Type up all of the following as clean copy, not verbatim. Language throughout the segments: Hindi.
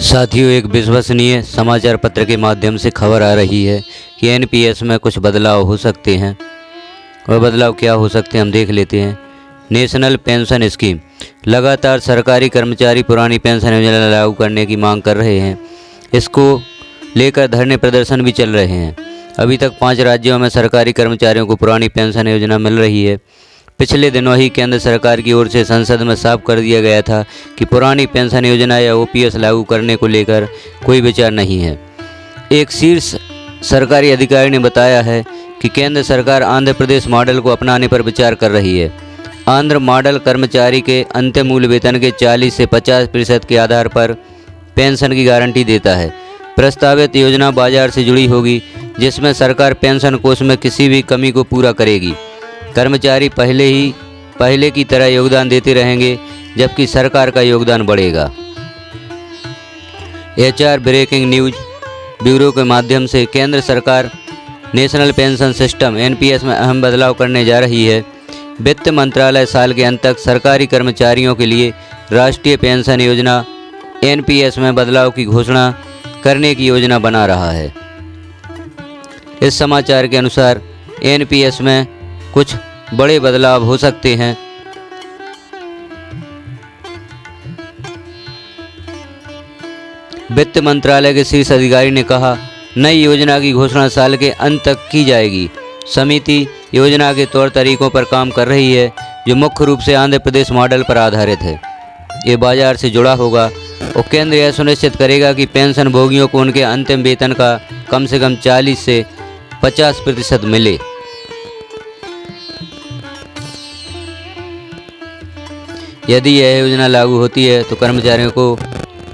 साथियों, एक विश्वसनीय समाचार पत्र के माध्यम से खबर आ रही है कि एनपीएस में कुछ बदलाव हो सकते हैं। वह बदलाव क्या हो सकते हैं हम देख लेते हैं। National pension scheme. लगातार सरकारी कर्मचारी पुरानी पेंशन योजना लागू करने की मांग कर रहे हैं। इसको लेकर धरने प्रदर्शन भी चल रहे हैं। अभी तक 5 राज्यों में सरकारी कर्मचारियों को पुरानी पेंशन योजना मिल रही है। पिछले दिनों ही केंद्र सरकार की ओर से संसद में साफ कर दिया गया था कि पुरानी पेंशन योजना या ओपीएस लागू करने को लेकर कोई विचार नहीं है। एक शीर्ष सरकारी अधिकारी ने बताया है कि केंद्र सरकार आंध्र प्रदेश मॉडल को अपनाने पर विचार कर रही है। आंध्र मॉडल कर्मचारी के अंतिम मूल वेतन के 40 से 50% के आधार पर पेंशन की गारंटी देता है। प्रस्तावित योजना बाजार से जुड़ी होगी, जिसमें सरकार पेंशन कोष में किसी भी कमी को पूरा करेगी। कर्मचारी पहले की तरह योगदान देते रहेंगे, जबकि सरकार का योगदान बढ़ेगा। एचआर ब्रेकिंग न्यूज ब्यूरो के माध्यम से केंद्र सरकार नेशनल पेंशन सिस्टम एनपीएस में अहम बदलाव करने जा रही है। वित्त मंत्रालय साल के अंत तक सरकारी कर्मचारियों के लिए राष्ट्रीय पेंशन योजना एनपीएस में बदलाव की घोषणा करने की योजना बना रहा है। इस समाचार के अनुसार एनपीएस में कुछ बड़े बदलाव हो सकते हैं। वित्त मंत्रालय के शीर्ष अधिकारी ने कहा, नई योजना की घोषणा साल के अंत तक की जाएगी। समिति योजना के तौर तरीकों पर काम कर रही है, जो मुख्य रूप से आंध्र प्रदेश मॉडल पर आधारित है। ये बाजार से जुड़ा होगा और केंद्र यह सुनिश्चित करेगा कि पेंशन भोगियों को उनके अंतिम वेतन का कम से कम 40 से 50% मिले। यदि यह योजना लागू होती है तो कर्मचारियों को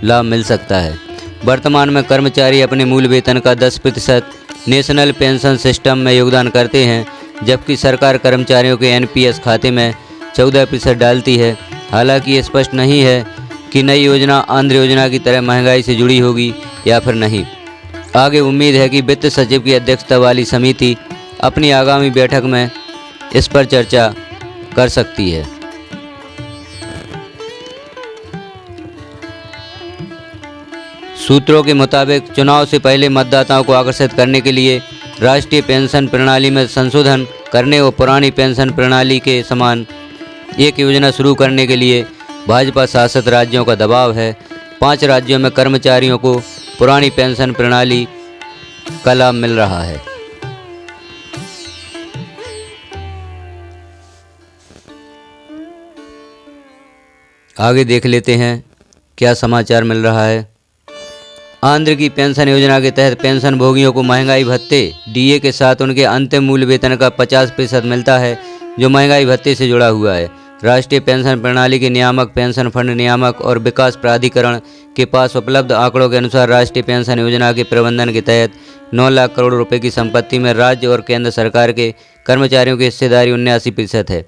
लाभ मिल सकता है। वर्तमान में कर्मचारी अपने मूल वेतन का 10% नेशनल पेंशन सिस्टम में योगदान करते हैं, जबकि सरकार कर्मचारियों के एनपीएस खाते में 14% डालती है। हालांकि ये स्पष्ट नहीं है कि नई योजना आंध्र योजना की तरह महंगाई से जुड़ी होगी या फिर नहीं। आगे उम्मीद है कि वित्त सचिव की अध्यक्षता वाली समिति अपनी आगामी बैठक में इस पर चर्चा कर सकती है। सूत्रों के मुताबिक चुनाव से पहले मतदाताओं को आकर्षित करने के लिए राष्ट्रीय पेंशन प्रणाली में संशोधन करने और पुरानी पेंशन प्रणाली के समान एक योजना शुरू करने के लिए भाजपा शासित राज्यों का दबाव है। 5 राज्यों में कर्मचारियों को पुरानी पेंशन प्रणाली का लाभ मिल रहा है। आगे देख लेते हैं क्या समाचार मिल रहा है। आंध्र की पेंशन योजना के तहत पेंशन भोगियों को महंगाई भत्ते डीए के साथ उनके अंतिम मूल वेतन का 50% मिलता है, जो महंगाई भत्ते से जुड़ा हुआ है। राष्ट्रीय पेंशन प्रणाली के नियामक, पेंशन फंड नियामक और विकास प्राधिकरण के पास उपलब्ध आंकड़ों के अनुसार राष्ट्रीय पेंशन योजना के प्रबंधन के तहत 9 लाख करोड़ रुपए की संपत्ति में राज्य और केंद्र सरकार के कर्मचारियों की हिस्सेदारी 79% है।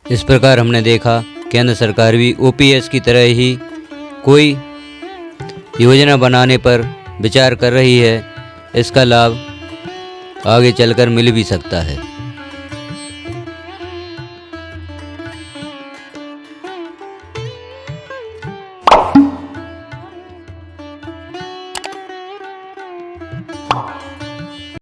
इस प्रकार हमने देखा केंद्र सरकार भी ओपीएस की तरह ही कोई योजना बनाने पर विचार कर रही है। इसका लाभ आगे चलकर मिल भी सकता है।